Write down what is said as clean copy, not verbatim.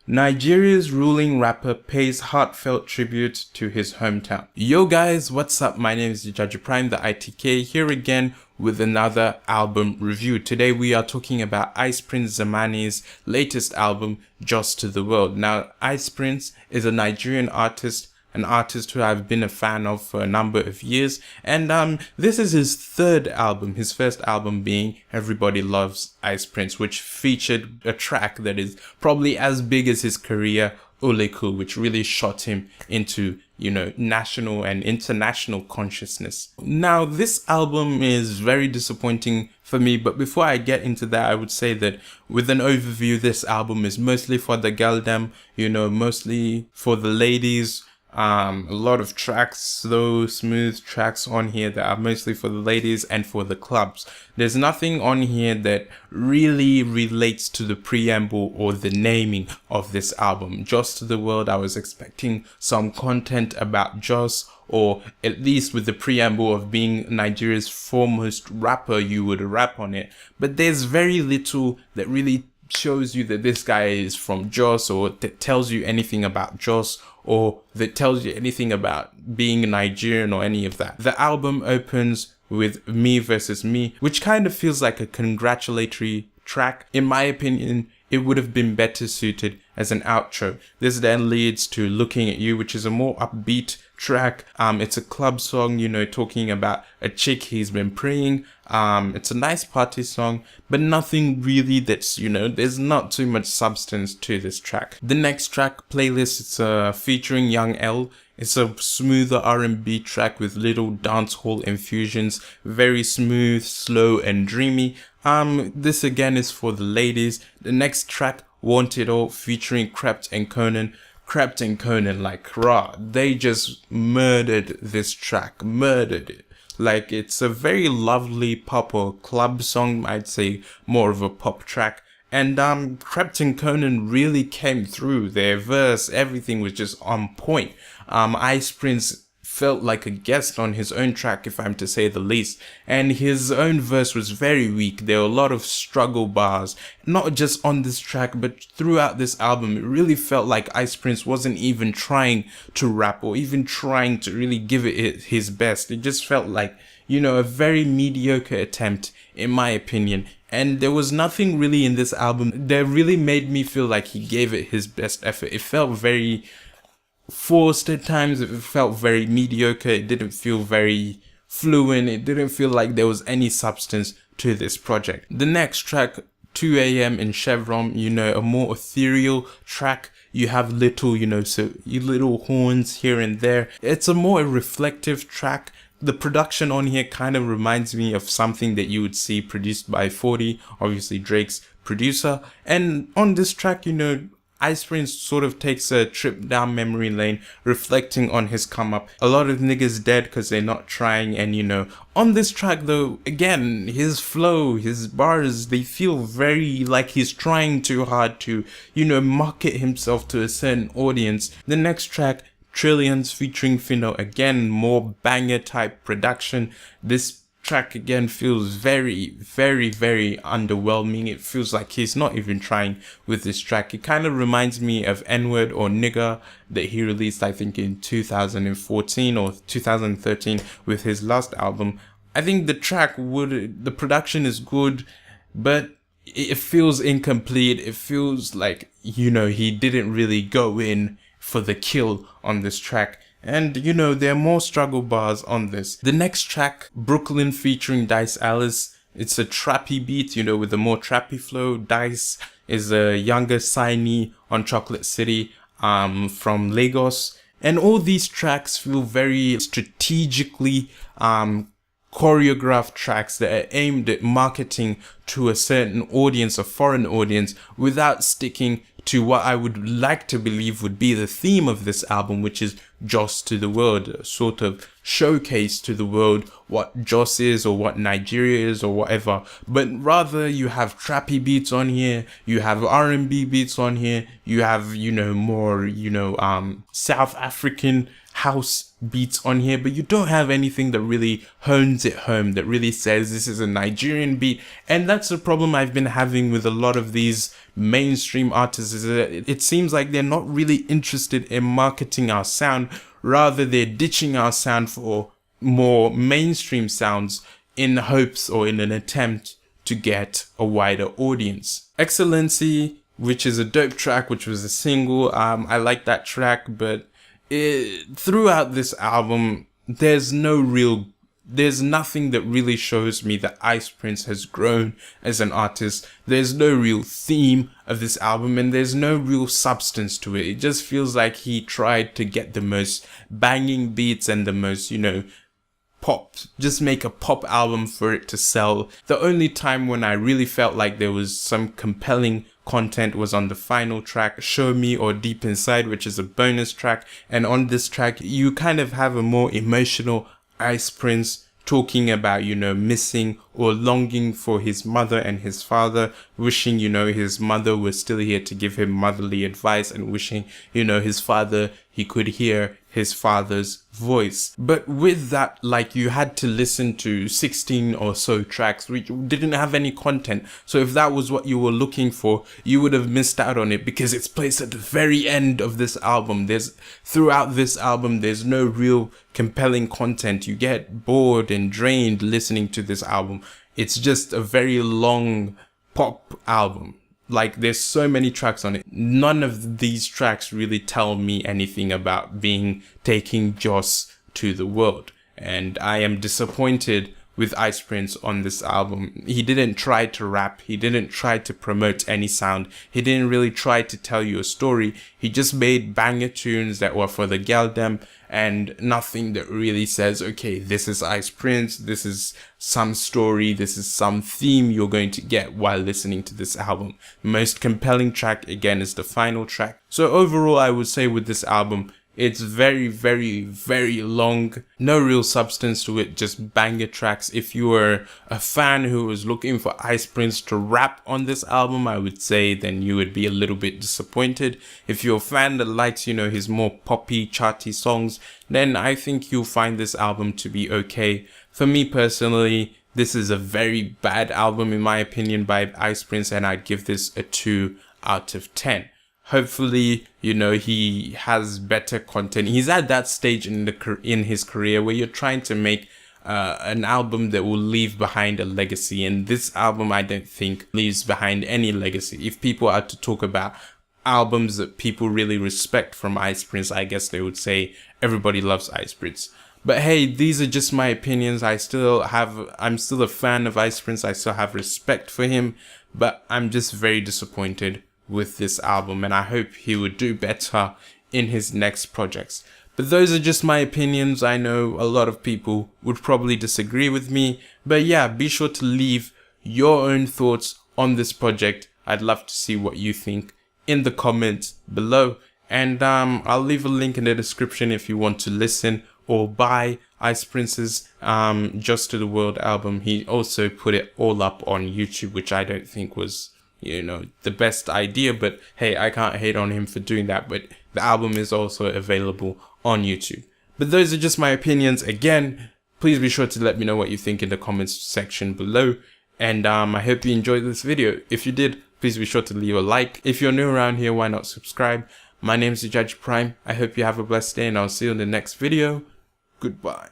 Nigeria's ruling rapper pays heartfelt tribute to his hometown. Yo guys, what's up? My name is Judge Prime, the ITK, here again with another album review. Today we are talking about Ice Prince Zamani's latest album, Jos To The World. Now, Ice Prince is a Nigerian artist, an artist who I've been a fan of for a number of years, and this is his third album, his first album being Everybody Loves Ice Prince, which featured a track that is probably as big as his career, Oleku, which really shot him into, national and international consciousness. Now, this album is very disappointing for me, but before I get into that, I would say that with an overview, this album is mostly for the galdem, mostly for the ladies. A lot of tracks, slow, smooth tracks on here that are mostly for the ladies and for the clubs. There's nothing on here that really relates to the preamble or the naming of this album. Jos To The World, I was expecting some content about Jos, or at least with the preamble of being Nigeria's foremost rapper, you would rap on it. But there's very little that really shows you that this guy is from Jos, or that tells you anything about Jos, or that tells you anything about being Nigerian or any of that. The album opens with Me Versus Me, which kind of feels like a congratulatory track. In my opinion, it would have been better suited as an outro. This then leads to Looking At You, which is a more upbeat track. It's a club song, talking about a chick he's been praying. It's a nice party song, but nothing really that's, there's not too much substance to this track. The next track, Playlist, it's featuring Young L. It's a smoother R&B track with little dancehall infusions, very smooth, slow, and dreamy. This again is for the ladies. The next track, Want It All, featuring Krept and Conan. Krept and Conan, they just murdered this track, murdered it. It's a very lovely pop or club song, I'd say more of a pop track. And Krept and Conan really came through. Their verse, everything was just on point. Ice Prince felt like a guest on his own track, if I'm to say the least, and his own verse was very weak. There were a lot of struggle bars, not just on this track but throughout this album. It really felt like Ice Prince wasn't even trying to rap or even trying to really give it his best. It just felt like, a very mediocre attempt, in my opinion. And there was nothing really in this album that really made me feel like he gave it his best effort. It felt very forced at times. It felt very mediocre. It didn't feel very fluent. It didn't feel like there was any substance to this project. The next track, 2 a.m. in Chevron, a more ethereal track. You have little, little horns here and there. It's a more reflective track. The production on here kind of reminds me of something that you would see produced by 40, obviously Drake's producer. And on this track, Ice Prince sort of takes a trip down memory lane, reflecting on his come up. A lot of niggas dead because they're not trying, and on this track though, again, his flow, his bars, they feel very like he's trying too hard to, market himself to a certain audience. The next track, Trillions featuring Fino, again, more banger type production. This track again feels very, very, very underwhelming. It feels like he's not even trying with this track. It kind of reminds me of N-Word or Nigga that he released, I think, in 2014 or 2013 with his last album. I think the production is good, but it feels incomplete. It feels like, he didn't really go in for the kill on this track. And there are more struggle bars on this. The next track, Brooklyn featuring Dice Alice. It's a trappy beat, with a more trappy flow. Dice is a younger signee on Chocolate City from Lagos. And all these tracks feel very strategically choreographed tracks that are aimed at marketing to a certain audience, a foreign audience, without sticking to what I would like to believe would be the theme of this album, which is Jos To The World, a sort of showcase to the world what Jos is or what Nigeria is or whatever. But rather you have trappy beats on here, you have R&B beats on here, you have, more, South African house beats on here, but you don't have anything that really hones it home, that really says this is a Nigerian beat. And that's the problem I've been having with a lot of these mainstream artists is that it seems like they're not really interested in marketing our sound. Rather, they're ditching our sound for more mainstream sounds in hopes or in an attempt to get a wider audience. Excellency, which is a dope track, which was a single. I like that track, but throughout this album, there's nothing that really shows me that Ice Prince has grown as an artist. There's no real theme of this album, and there's no real substance to it. It just feels like he tried to get the most banging beats and the most, pop, just make a pop album for it to sell. The only time when I really felt like there was some compelling content was on the final track, Show Me or Deep Inside, which is a bonus track. And on this track, you kind of have a more emotional Ice Prince talking about, missing or longing for his mother and his father, wishing, his mother was still here to give him motherly advice, and wishing, his father, he could hear his father's voice. But with that, you had to listen to 16 or so tracks which didn't have any content. So if that was what you were looking for, you would have missed out on it, because it's placed at the very end of this album. Throughout this album, there's no real compelling content. You get bored and drained listening to this album. It's just a very long pop album. There's so many tracks on it. None of these tracks really tell me anything about taking Jos to the world. And I am disappointed with Ice Prince on this album. He didn't try to rap. He didn't try to promote any sound. He didn't really try to tell you a story. He just made banger tunes that were for the geldem, and nothing that really says, okay, this is Ice Prince, this is some story, this is some theme you're going to get while listening to this album. The most compelling track, again, is the final track. So overall, I would say with this album, it's very, very, very long. No real substance to it, just banger tracks. If you were a fan who was looking for Ice Prince to rap on this album, I would say then you would be a little bit disappointed. If you're a fan that likes, his more poppy, charty songs, then I think you'll find this album to be okay. For me personally, this is a very bad album in my opinion by Ice Prince, and I'd give this a 2 out of 10. Hopefully, he has better content. He's at that stage in his career where you're trying to make an album that will leave behind a legacy. And this album, I don't think, leaves behind any legacy. If people are to talk about albums that people really respect from Ice Prince, I guess they would say Everybody Loves Ice Prince. But hey, these are just my opinions. I'm still a fan of Ice Prince. I still have respect for him, but I'm just very disappointed with this album, and I hope he would do better in his next projects. But those are just my opinions. I know a lot of people would probably disagree with me, but yeah, be sure to leave your own thoughts on this project. I'd love to see what you think in the comments below, and I'll leave a link in the description if you want to listen or buy Ice Prince's Jos To The World album. He also put it all up on YouTube, which I don't think was the best idea, but hey, I can't hate on him for doing that. But the album is also available on YouTube. But those are just my opinions. Again, please be sure to let me know what you think in the comments section below, and I hope you enjoyed this video. If you did, please be sure to leave a like. If you're new around here, why not subscribe? My name is Judge Prime. I hope you have a blessed day, and I'll see you in the next video. Goodbye.